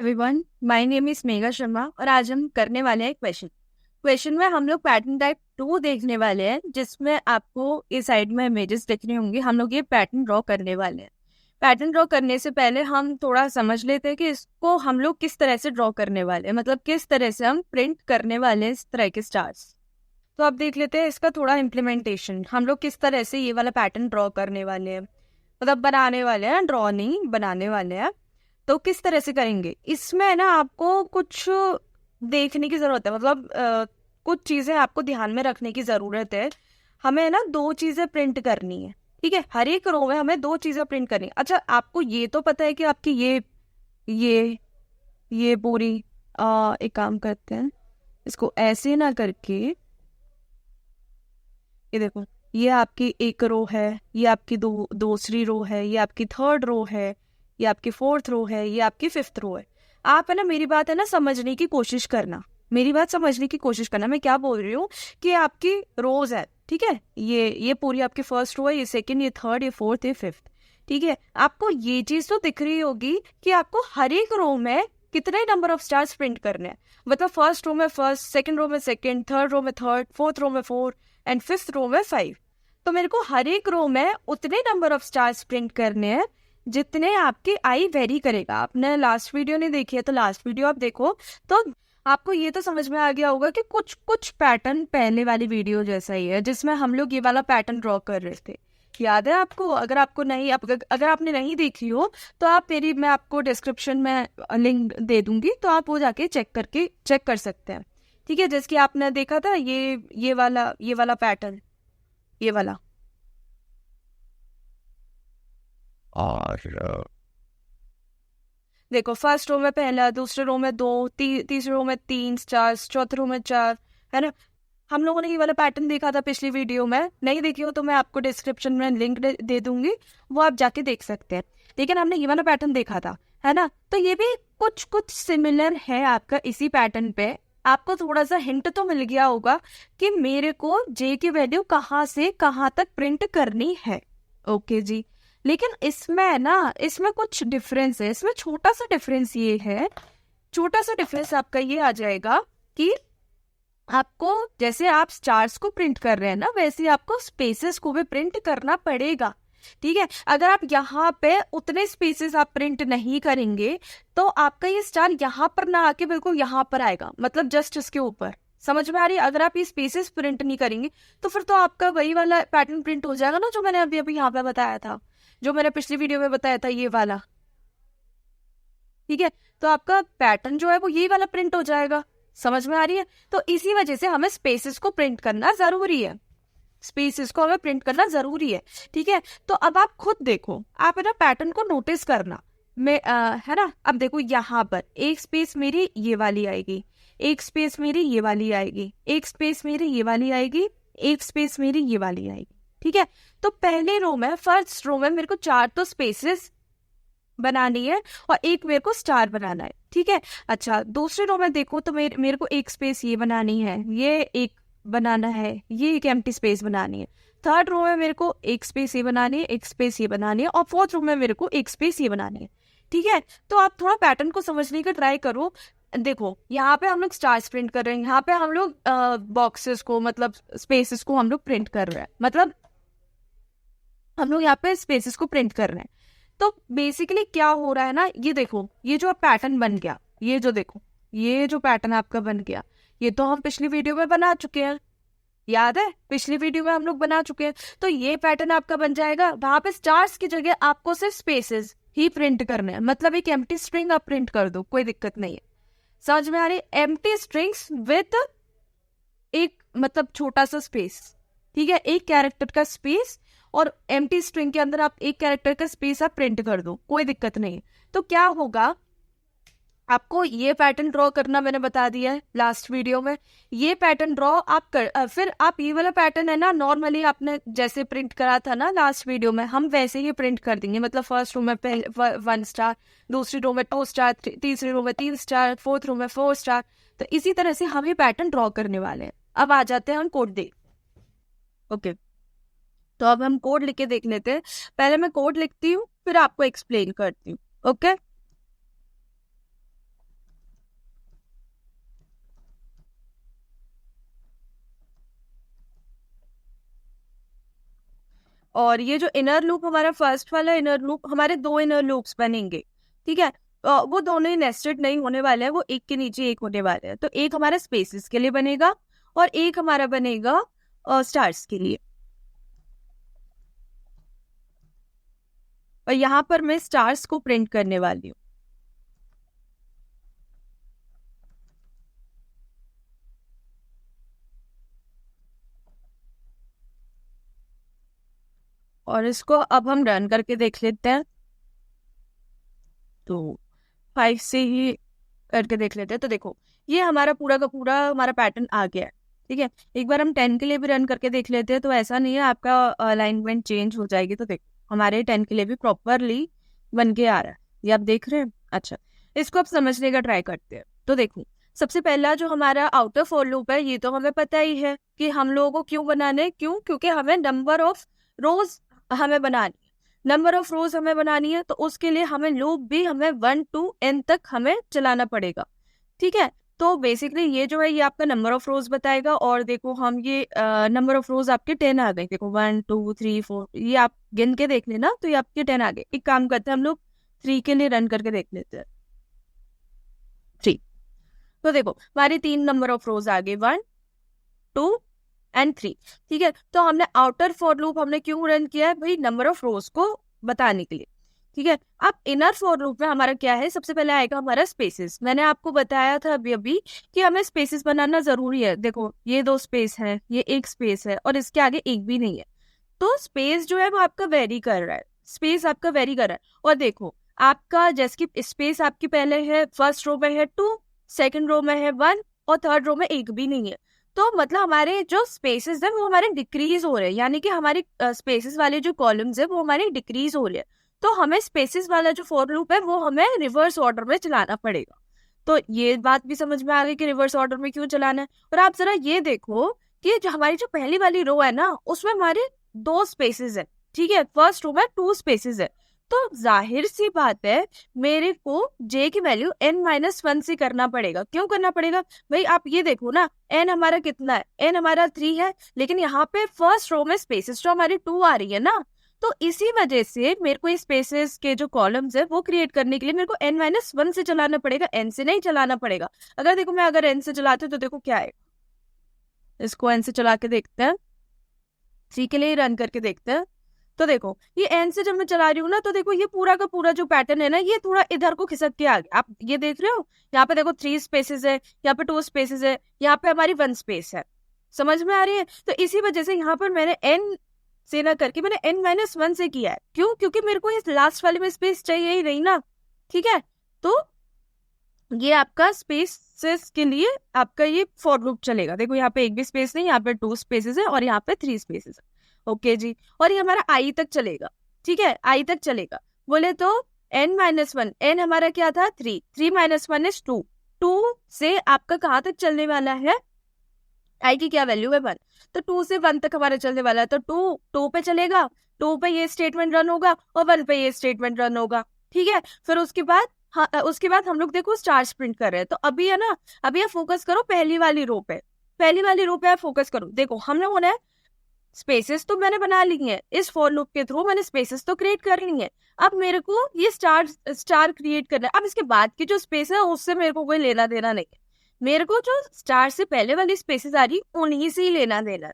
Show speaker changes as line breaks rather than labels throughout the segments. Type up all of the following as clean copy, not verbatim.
Everyone, my name is Megha Sharma और आज हम करने वाले हैं क्वेश्चन में हम लोग पैटर्न टाइप 2 देखने वाले हैं, जिसमें आपको इस साइड में इमेजेस दिखने होंगे। हम लोग ये पैटर्न ड्रॉ करने वाले हैं। पैटर्न ड्रॉ करने से पहले हम थोड़ा समझ लेते हैं कि इसको हम लोग किस तरह से ड्रॉ करने वाले हैं, मतलब किस तरह से हम प्रिंट करने वाले हैं इस तरह के स्टार्स। तो अब देख लेते हैं इसका थोड़ा इम्प्लीमेंटेशन। हम लोग किस तरह से ये वाला पैटर्न ड्रॉ करने वाले हैं, मतलब बनाने वाले हैं, ड्रॉ नहीं बनाने वाले हैं। तो किस तरह से करेंगे, इसमें ना आपको कुछ देखने की जरूरत है, मतलब कुछ चीजें आपको ध्यान में रखने की जरूरत है। हमें ना 2 चीजें प्रिंट करनी है, ठीक है। हर एक रो में हमें 2 चीजें प्रिंट करनी है। अच्छा, आपको ये तो पता है कि आपकी ये पूरी एक काम करते हैं, इसको ऐसे ना करके, ये देखो, ये आपकी एक रो है, ये आपकी दूसरी रो है, ये आपकी थर्ड रो है, ये आपकी 4th रो है, ये आपकी 5th रो है। आप है ना, मेरी बात है ना समझने की कोशिश करना, मेरी बात समझने की कोशिश करना। मैं क्या बोल रही हूँ कि आपकी रोज है, ठीक है। ये पूरी आपकी फर्स्ट रो है, ये सेकंड, ये थर्ड, ये 4th, ये 5th, ठीक है। आपको ये चीज तो दिख रही होगी कि आपको हर एक रो में कितने नंबर ऑफ स्टार्स प्रिंट करने हैं। मतलब फर्स्ट रो में फर्स्ट, सेकंड रो में सेकंड, थर्ड रो में थर्ड, 4th रो में 4 एंड 5th रो में 5। तो मेरे को हर एक रो में उतने नंबर ऑफ स्टार्स प्रिंट करने हैं जितने आपकी आई वेरी करेगा। आपने लास्ट वीडियो नहीं देखी है तो लास्ट वीडियो आप देखो, तो आपको ये तो समझ में आ गया होगा कि कुछ पैटर्न पहले वाली वीडियो जैसा ही है, जिसमें हम लोग ये वाला पैटर्न ड्रॉ कर रहे थे। याद है आपको? अगर आपको नहीं, अगर आपने नहीं देखी हो तो मैं आपको डिस्क्रिप्शन में लिंक दे दूंगी, तो आप वो जाके चेक कर सकते हैं, ठीक है। जैसे कि आपने देखा था ये वाला पैटर्न, ये वाला। और देखो, फर्स्ट रो में पहला, दूसरे रो में 2, तीसरे रो में 3 स्टार्स, चौथे रो में 4, है ना। हम लोगों ने ये वाला पैटर्न देखा था पिछली वीडियो में। नहीं देखी हो तो मैं आपको डिस्क्रिप्शन में लिंक दे दूंगी, वो आप जाके देख सकते हैं। लेकिन हमने ये वाला पैटर्न देखा था, है ना। तो ये भी कुछ सिमिलर है आपका इसी पैटर्न पे। आपको थोड़ा सा हिंट तो मिल गया होगा कि मेरे को जे की वैल्यू कहाँ से कहाँ तक प्रिंट करनी है। ओके जी। लेकिन इसमें कुछ डिफरेंस है। इसमें छोटा सा डिफरेंस ये है, छोटा सा डिफरेंस आपका ये आ जाएगा कि आपको, जैसे आप स्टार्स को प्रिंट कर रहे हैं ना, वैसे आपको स्पेसेस को भी प्रिंट करना पड़ेगा, ठीक है। अगर आप यहाँ पे उतने स्पेसेस आप प्रिंट नहीं करेंगे तो आपका ये स्टार यहाँ पर ना आके बिल्कुल यहाँ पर आएगा, मतलब जस्ट इसके ऊपर। समझ में आ रही है? अगर आप ये स्पेसेस प्रिंट नहीं करेंगे तो फिर तो आपका वही वाला पैटर्न प्रिंट हो जाएगा ना, जो मैंने अभी यहाँ पे बताया था, जो मैंने पिछली वीडियो में बताया था, ये वाला, ठीक है। तो आपका पैटर्न जो है वो यही वाला प्रिंट हो जाएगा। समझ में आ रही है? तो इसी वजह से हमें स्पेसेस को प्रिंट करना जरूरी है, स्पेसेस को हमें प्रिंट करना जरूरी है, ठीक है। तो अब आप खुद देखो, आप है ना पैटर्न को नोटिस करना। है ना, अब देखो यहाँ पर एक स्पेस मेरी ये वाली आएगी, एक स्पेस मेरी ये वाली आएगी, एक स्पेस मेरी ये वाली आएगी, एक स्पेस मेरी ये वाली आएगी, ठीक है। तो पहले रो में, फर्स्ट रो में मेरे को 4 तो स्पेसेस बनानी है और एक मेरे को स्टार बनाना है, ठीक है। अच्छा, दूसरे रो में देखो तो मेरे को एक स्पेस ये बनानी है, ये एक बनाना है, ये एक एम्प्टी स्पेस बनानी है। थर्ड रो में मेरे को एक स्पेस ये बनानी है, एक स्पेस ये बनानी है, और 4th रो में मेरे को एक स्पेस ये बनानी है, ठीक है। तो आप थोड़ा पैटर्न को समझने का ट्राई करो। देखो, यहाँ पे हम लोग स्टार्स प्रिंट कर रहे हैं, यहाँ पे हम लोग बॉक्सेस को, मतलब स्पेसेस को हम लोग प्रिंट कर रहे हैं, मतलब हम लोग यहाँ पे स्पेसेस को प्रिंट कर रहे हैं। तो बेसिकली क्या हो रहा है ना, ये देखो, ये जो पैटर्न बन गया, ये जो देखो, ये जो पैटर्न आपका बन गया, ये तो हम पिछली वीडियो में बना चुके हैं। याद है? पिछली वीडियो में हम लोग बना चुके हैं। तो ये पैटर्न आपका बन जाएगा। वहां पे स्टार्स की जगह आपको सिर्फ स्पेसेस ही प्रिंट करने हैं, मतलब एक एम्प्टी स्ट्रिंग आप प्रिंट कर दो, कोई दिक्कत नहीं है। समझ में आ रही? एम्प्टी स्ट्रिंग्स विद एक, मतलब छोटा सा स्पेस, ठीक है, एक कैरेक्टर का स्पेस, और एम्प्टी स्ट्रिंग के अंदर आप एक कैरेक्टर का स्पेस आप प्रिंट कर दो, कोई दिक्कत नहीं है। तो क्या होगा, आपको ये पैटर्न ड्रॉ करना मैंने बता दिया है लास्ट वीडियो में। ये पैटर्न ड्रॉ आप फिर आप ये वाला पैटर्न है ना, नॉर्मली आपने जैसे प्रिंट करा था ना लास्ट वीडियो में, हम वैसे ही प्रिंट कर देंगे। मतलब फर्स्ट रो में 1 स्टार, दूसरी रो में 2 स्टार, तीसरी रो में 3 स्टार, 4th रो में 4 स्टार। तो इसी तरह से हम ये पैटर्न ड्रॉ करने वाले हैं। अब आ जाते हैं हम कोड देख। ओके, तो अब हम कोड लिख के देख लेते हैं। पहले मैं कोड लिखती हूँ, फिर आपको एक्सप्लेन करती हूँ। ओके, और ये जो इनर लूप हमारा फर्स्ट वाला इनर लूप, हमारे 2 इनर लूप्स बनेंगे, ठीक है। वो दोनों ही नेस्टेड नहीं होने वाले हैं, वो एक के नीचे एक होने वाले हैं। तो एक हमारा स्पेसेस के लिए बनेगा और एक हमारा बनेगा स्टार्स के लिए। और यहाँ पर मैं स्टार्स को प्रिंट करने वाली हूँ। और इसको अब हम रन करके देख लेते हैं। तो 5 से ही करके देख लेते हैं। तो देखो ये हमारा पूरा का पूरा हमारा पैटर्न आ गया है, ठीक है। एक बार हम 10 के लिए भी रन करके देख लेते हैं। तो ऐसा नहीं है आपका अलाइनमेंट चेंज हो जाएगी। तो देखो हमारे 10 के लिए भी प्रॉपरली बन के आ रहा है, ये आप देख रहे हैं। अच्छा, इसको अब समझने का ट्राई करते हैं। तो देखो सबसे पहला जो हमारा आउटर फॉर लूप है, ये तो हमें पता ही है कि हम लोगों को क्यों बनाना है। क्यों? क्योंकि हमें नंबर ऑफ रोज हमें बनानी है, नंबर ऑफ रोज हमें बनानी है। तो उसके लिए हमें लूप भी हमें 1 to n तक हमें चलाना पड़ेगा, ठीक है। तो बेसिकली ये जो है ये आपका नंबर ऑफ रोज बताएगा। और देखो हम ये नंबर ऑफ रोज आपके 10 आ गए। देखो 1 2 3 4, ये आप गिन के देख लेना। तो ये आपके 10 आ गए। एक काम करते हैं हम लोग 3 के लिए रन करके देख लेते हैं। 3, तो देखो हमारे 3 नंबर ऑफ रोज आ गए, 1 2 एंड 3, ठीक है। तो हमने आउटर फॉर लूप हमने क्यों रन किया है भाई? नंबर ऑफ रोज को बताने के लिए, ठीक है। अब इनर फॉर लूप में हमारा क्या है? सबसे पहले आएगा हमारा स्पेसेस। मैंने आपको बताया था अभी अभी कि हमें स्पेसेस बनाना जरूरी है। देखो ये 2 स्पेस है, ये एक स्पेस है और इसके आगे एक भी नहीं है। तो स्पेस जो है वो आपका वेरी कर रहा है, स्पेस आपका वेरी कर रहा है। और देखो आपका जैसे कि स्पेस आपकी पहले है, फर्स्ट रो में है 2, सेकंड रो में है 1 और थर्ड रो में एक भी नहीं है। तो मतलब हमारे जो स्पेसेस है वो हमारे डिक्रीज हो रहे हैं, यानी कि हमारे स्पेसेस वाले जो कॉलम्स है वो हमारे डिक्रीज हो रहे हैं। तो हमें स्पेसेस वाला जो फॉर लूप है वो हमें रिवर्स ऑर्डर में चलाना पड़ेगा। तो ये बात भी समझ में आ गई कि रिवर्स ऑर्डर में क्यों चलाना है। और आप जरा ये देखो कि जो हमारी जो पहली वाली रो है ना, उसमें हमारे 2 स्पेसेस है, ठीक है। फर्स्ट रो में 2 स्पेसेस है। तो जाहिर सी बात है मेरे को j की वैल्यू n-1 से करना पड़ेगा। क्यों करना पड़ेगा भाई? आप ये देखो ना, n हमारा कितना है? n हमारा 3 है, लेकिन यहाँ पे फर्स्ट रो में स्पेसेस जो हमारी 2 आ रही है ना, तो इसी वजह से मेरे को स्पेसेस के जो कॉलम्स है वो क्रिएट करने के लिए मेरे को n-1 से चलाना पड़ेगा, n से नहीं चलाना पड़ेगा। अगर देखो मैं अगर n से चलाती हूँ तो देखो क्या है, इसको n से चला के देखते हैं, 3 के लिए रन करके देखते हैं। तो देखो ये n से जब मैं चला रही हूँ ना, तो देखो ये पूरा का पूरा जो पैटर्न है ना, ये थोड़ा इधर को खिसक के आ गया। आप ये देख रहे हो, यहाँ पे देखो 3 स्पेसेस है, यहाँ पे 2 स्पेसेस है, यहाँ पे हमारी 1 स्पेस है। समझ में आ रही है? तो इसी वजह से यहाँ पर मैंने n से ना करके मैंने n-1 से किया है। क्यों? क्योंकि मेरे को इस लास्ट वाले में स्पेस चाहिए ही नहीं ना, ठीक है। तो ये आपका स्पेसेस के लिए आपका ये फॉर लूप चलेगा। देखो यहाँ पे एक भी स्पेस नहीं, यहाँ पे 2 स्पेसेस है और यहाँ पे 3 स्पेसेस है। ओके जी, और ये हमारा आई तक चलेगा, ठीक है, आई तक चलेगा। बोले तो n-1, n हमारा क्या था? 3, 3-1 इज 2, 2 से आपका कहाँ तक चलने वाला है? आई की क्या वैल्यू है? 1। तो 2 से 1 तक हमारा चलने वाला है। तो 2 पे चलेगा, 2 पे ये स्टेटमेंट रन होगा और 1 पे ये स्टेटमेंट रन होगा, ठीक है। फिर उसके बाद उसके बाद हम लोग देखो स्टार्स प्रिंट कर रहे हैं। तो अभी है ना, अभी आप फोकस करो पहली वाली रो पे, पहली वाली रो पे आप फोकस करो। देखो हम लोगों ने स्पेसेस तो मैंने बना ली है, इस फॉर लूप के थ्रू मैंने स्पेसेस तो क्रिएट कर ली है। अब मेरे को ये स्टार क्रिएट करना है। अब इसके बाद की जो स्पेस है उससे मेरे को कोई लेना देना नहीं है, मेरे को जो स्टार से पहले वाली स्पेसेस आ रही उन्हीं से ही लेना देना।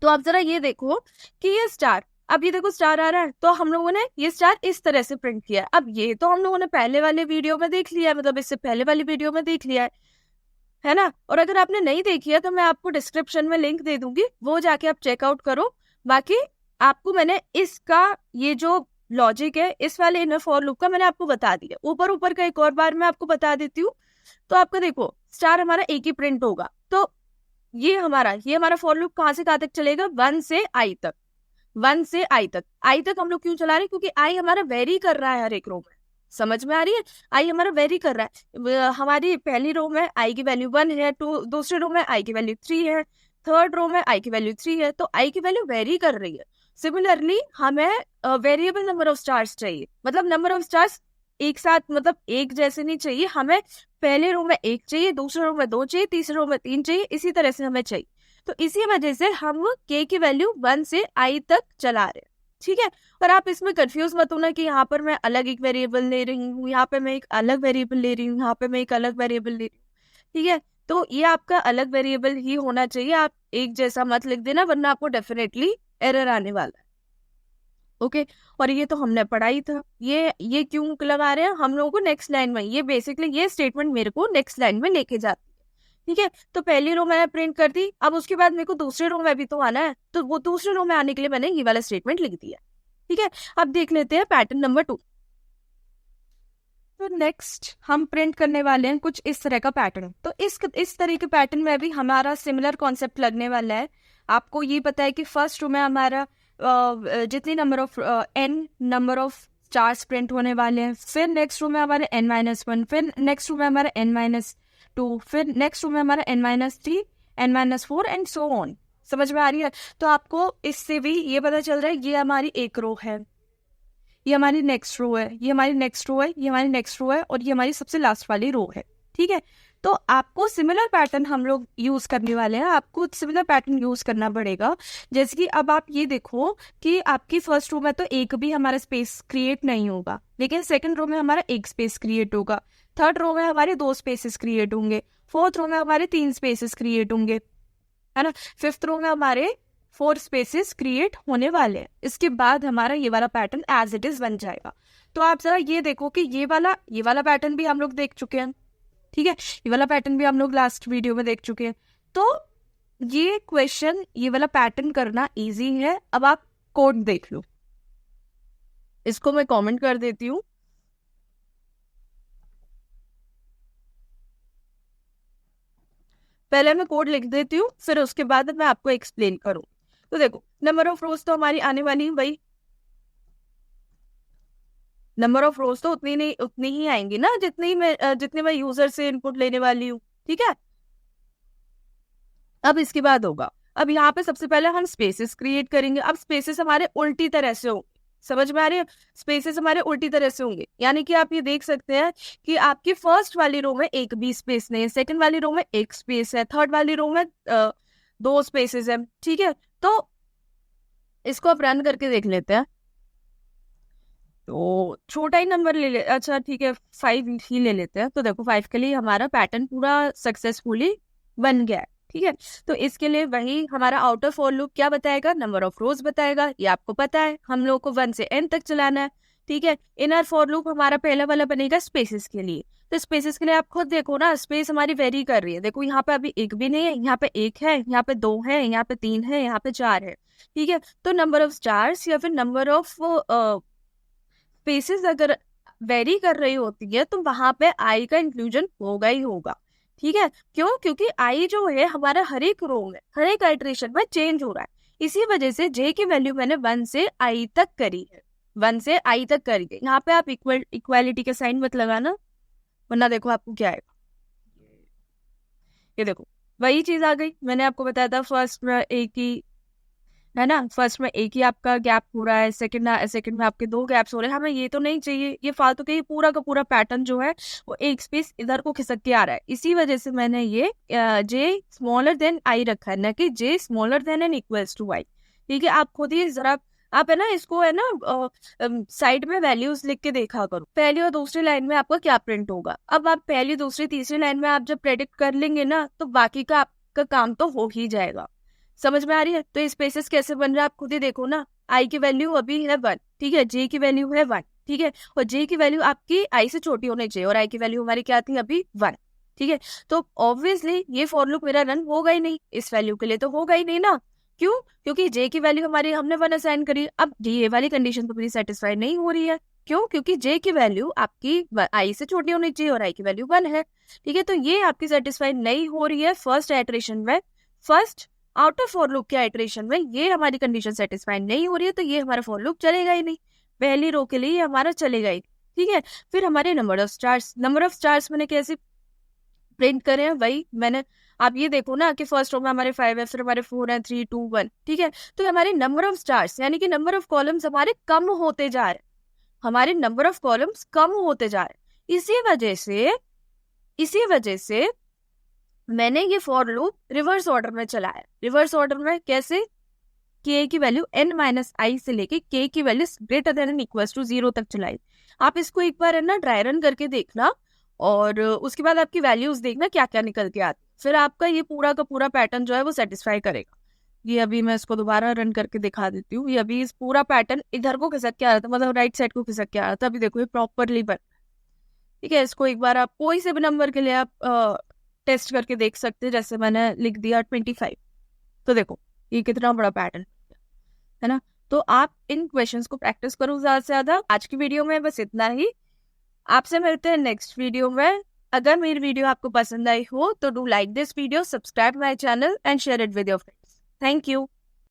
तो आप जरा ये देखो कि ये स्टार, अब ये देखो स्टार आ रहा है, तो हम लोगों ने ये स्टार इस तरह से प्रिंट किया है। अब ये तो हम लोगों ने पहले वाले वीडियो में देख लिया है, मतलब इससे पहले वाली वीडियो में देख लिया है ना। और अगर आपने नहीं देखी है तो मैं आपको डिस्क्रिप्शन में लिंक दे दूंगी, वो जाके आप चेकआउट करो। बाकी आपको मैंने इसका ये जो लॉजिक है इस वाले इनर फॉर लूप का मैंने आपको बता दिया। ऊपर ऊपर का एक और बार मैं आपको बता देती हूँ। तो आपका देखो स्टार हमारा एक ही प्रिंट होगा। तो ये हमारा फॉर लूप कहाँ से कहाँ तक चलेगा? 1 से i तक, 1 से i तक। i तक हम लोग क्यों चला रहे हैं? क्योंकि i हमारा वेरी कर रहा है हर एक रो में। समझ में आ रही है? i हमारा वेरी कर रहा है। हमारी पहली रो में i की वैल्यू 1 है, दूसरे रो में i की वैल्यू 3 है, थर्ड रो में i की वैल्यू 3 है। तो i की वैल्यू वेरी कर रही है। सिमिलरली हमें वेरिएबल नंबर ऑफ स्टार्स चाहिए, मतलब नंबर ऑफ स्टार्स एक साथ, मतलब एक जैसे नहीं चाहिए हमें। पहले रो में 1 चाहिए, दूसरे रो में 2 चाहिए, तीसरे रो में 3 चाहिए, इसी तरह से हमें चाहिए। तो इसी वजह से हम k की वैल्यू 1 से i तक चला रहे हैं, ठीक है। पर आप इसमें कंफ्यूज मत होना कि यहाँ पर मैं अलग एक वेरिएबल ले रही हूँ, यहाँ पे मैं एक अलग वेरिएबल ले रही हूँ, यहाँ पे मैं एक अलग वेरिएबल ले रही हूँ, ठीक है। तो ये आपका अलग वेरिएबल ही होना चाहिए, आप एक जैसा मत लिख देना, वरना आपको डेफिनेटली एरर आने वाला है। ओके और ये तो हमने पढ़ा ही था। ये क्यों लगा रहे हैं हम लोगों को नेक्स्ट लाइन में, ये बेसिकली ये स्टेटमेंट मेरे को नेक्स्ट लाइन में लेके जाती है, ठीक है। तो पहली रो मैंने प्रिंट कर दी, अब उसके बाद मेरे को दूसरे रो में भी तो आना है, तो वो दूसरे रो में आने के लिए मैंने ये वाला स्टेटमेंट लिख दिया, ठीक है। अब देख लेते हैं पैटर्न नंबर 2। तो नेक्स्ट हम प्रिंट करने वाले हैं कुछ इस तरह का पैटर्न। तो इस तरह के पैटर्न में भी हमारा सिमिलर कॉन्सेप्ट लगने वाला है। आपको ये पता है कि फर्स्ट रो में हमारा जितनी नंबर ऑफ स्टार्स प्रिंट होने वाले हैं, फिर नेक्स्ट रो में हमारे n-1, फिर नेक्स्ट रो में हमारा n-2, फिर नेक्स्ट रो में हमारा n-3, n-4 and so on. समझ में आ रही है? तो आपको इससे भी ये पता चल रहा है ये हमारी एक रो है, ये हमारी नेक्स्ट रो है, ये हमारी नेक्स्ट रो है, ये हमारी नेक्स्ट रो है और ये हमारी सबसे लास्ट वाली रो है, ठीक है। तो आपको सिमिलर पैटर्न हम लोग यूज करने वाले हैं, आपको सिमिलर पैटर्न यूज करना पड़ेगा। जैसे कि अब आप ये देखो कि आपकी फर्स्ट रो में तो एक भी हमारा स्पेस क्रिएट नहीं होगा, लेकिन सेकंड रो में हमारा एक स्पेस क्रिएट होगा, थर्ड रो में हमारे 2 स्पेसेस क्रिएट होंगे, फोर्थ रो में हमारे 3 स्पेसेस क्रिएट होंगे, है ना, फिफ्थ रो में हमारे 4 स्पेसेस क्रिएट होने वाले हैं। इसके बाद हमारा ये वाला पैटर्न एज इट इज बन जाएगा। तो आप जरा ये देखो कि ये वाला पैटर्न भी हम लोग देख चुके हैं, ठीक है, ये वाला पैटर्न भी हम लोग लास्ट वीडियो में देख चुके हैं। तो ये क्वेश्चन, ये वाला पैटर्न करना इजी है। अब आप कोड देख लो, इसको मैं कमेंट कर देती हूँ। पहले मैं कोड लिख देती हूँ, फिर उसके बाद मैं आपको एक्सप्लेन करूँ। तो देखो नंबर ऑफ रोज तो हमारी आने वाली है भाई, नंबर ऑफ रोज तो उतनी ही आएंगी ना जितने मैं यूजर से इनपुट लेने वाली हूँ, ठीक है। अब इसके बाद होगा, अब यहाँ पे सबसे पहले हम स्पेसेस क्रिएट करेंगे। अब स्पेसेस हमारे उल्टी तरह से होंगे, समझ में आ रही है? स्पेसेस हमारे उल्टी तरह से होंगे, यानी कि आप ये देख सकते हैं कि आपकी फर्स्ट वाली रो में एक भी स्पेस नहीं है, सेकंड वाली रो में एक स्पेस है, थर्ड वाली रो में 2 स्पेसेस है, ठीक है। तो इसको आप रन करके देख लेते हैं। तो छोटा ही नंबर अच्छा ठीक है 5 ही ले लेते हैं। तो देखो 5 के लिए हमारा पैटर्न पूरा सक्सेसफुली बन गया है, ठीक है। तो इसके लिए वही हमारा आउटर फॉर लूप क्या बताएगा, नंबर ऑफ रोज बताएगा, ये आपको पता है। हम लोग को 1 से n तक चलाना है, ठीक है। इनर फॉर लूप हमारा पहला वाला बनेगा स्पेसेस के लिए। तो स्पेसेस के लिए आप खुद देखो ना, स्पेस हमारी वेरी कर रही है। देखो यहाँ पे अभी एक भी नहीं है, यहाँ पे 1 है, यहाँ पे 2 है, यहाँ पे 3 है, यहाँ पे 4 है, ठीक है। तो नंबर ऑफ स्टार्स या फिर नंबर ऑफ स्पेसेस अगर वेरी कर रही होती है तो वहां पे आई का इंक्लूजन होगा ही होगा, ठीक है। क्यों? क्योंकि आई जो है हमारा हर एक रो में, हर एक आइट्रेशन में चेंज हो रहा है। इसी वजह से जे की वैल्यू मैंने 1 से आई तक करी है, 1 से आई तक करी है। यहाँ पे आप इक्वालिटी के साइन मत लगाना, वरना देखो आपको क्या आएगा। ये देखो वही चीज आ गई, मैंने आपको बताया था फर्स्ट में एक ही है ना, फर्स्ट में एक ही आपका गैप हो रहा है, सेकंड में आपके 2 गैप्स हो रहे हैं। हमें ये तो नहीं चाहिए, ये फालतू के, पूरा का पूरा पैटर्न जो है वो एक स्पेस इधर को खिसक के आ रहा है। इसी वजह से मैंने ये जे स्मॉलर देन आई रखा है, ना कि J smaller than and equals to I, ठीक है। आप खुद ही जरा आप है ना इसको है ना साइड में वैल्यूज लिख के देखा करो, पहली और दूसरी लाइन में आपका क्या प्रिंट होगा। अब आप पहली दूसरी तीसरी लाइन में आप जब प्रेडिक्ट कर लेंगे ना, तो बाकी का आपका काम तो हो ही जाएगा। समझ में आ रही है? तो स्पेसेस कैसे बन रहा है आप खुद ही देखो ना। आई की वैल्यू अभी है 1, ठीक है, जे की वैल्यू है 1, ठीक है, और जे की वैल्यू आपकी आई से छोटी होनी चाहिए, और आई की वैल्यू हमारी क्या थी अभी 1, ठीक है। तो ऑब्वियसली ये फॉर लूप मेरा रन होगा ही नहीं, इस वैल्यू के लिए तो होगा ही नहीं ना। क्यों? क्योंकि जे की वैल्यू हमारी हमने 1 असाइन करी। अब ये वाली कंडीशन तो मेरी सेटिस्फाई नहीं हो रही है। क्यों? क्योंकि जे की वैल्यू आपकी आई से छोटी होनी चाहिए और आई की वैल्यू 1 है, ठीक है। तो ये आपकी सेटिस्फाई नहीं हो रही है फर्स्ट आइट्रेशन में, फर्स्ट आउटर फॉर लूप के आइट्रेशन में ये हमारी कंडीशन सेटिस्फाई नहीं हो रही है, तो ये हमारा फॉर लूप चलेगा ही नहीं, पहली रो के लिए ये हमारा चलेगा ही, ठीक है। फिर हमारे नंबर ऑफ स्टार्स मैंने कैसे प्रिंट करे हैं, वही मैंने, आप ये देखो ना कि फर्स्ट रो में हमारे 5 है, फिर हमारे 4 है, 3 2 1, ठीक है। तो हमारे नंबर ऑफ स्टार्स यानी कि नंबर ऑफ कॉलम्स हमारे कम होते जा रहे हैं, हमारे नंबर ऑफ कॉलम्स कम होते जा रहे हैं। इसी वजह से मैंने ये फॉर लूप रिवर्स ऑर्डर में चलाया। रिवर्स ऑर्डर में कैसे? के की वैल्यू n-i से लेके के की value greater than equal to 0 तक चलाई। आप इसको एक बार है ना ड्राई रन करके देखना, और उसके बाद आपकी वैल्यूज देखना क्या क्या निकल के आती, फिर आपका ये पूरा का पूरा पैटर्न जो है वो सेटिस्फाई करेगा। ये अभी मैं इसको दोबारा रन करके दिखा देती हूँ। ये अभी इस पूरा पैटर्न इधर को खिसक के आ रहा था, मतलब राइट साइड को खिसक के आ रहा था। अभी देखो ये प्रॉपरली बन, ठीक है। इसको एक बार आप कोई से भी नंबर के लिए आप टेस्ट करके देख सकते हैं। जैसे मैंने लिख दिया 25, तो देखो ये कितना बड़ा पैटर्न है ना। तो आप इन क्वेश्चंस को प्रैक्टिस करो ज्यादा से ज्यादा। आज की वीडियो में बस इतना ही, आपसे मिलते हैं नेक्स्ट वीडियो में। अगर मेरी वीडियो आपको पसंद आई हो तो do like this video, subscribe my channel and share it with your friends. Thank you.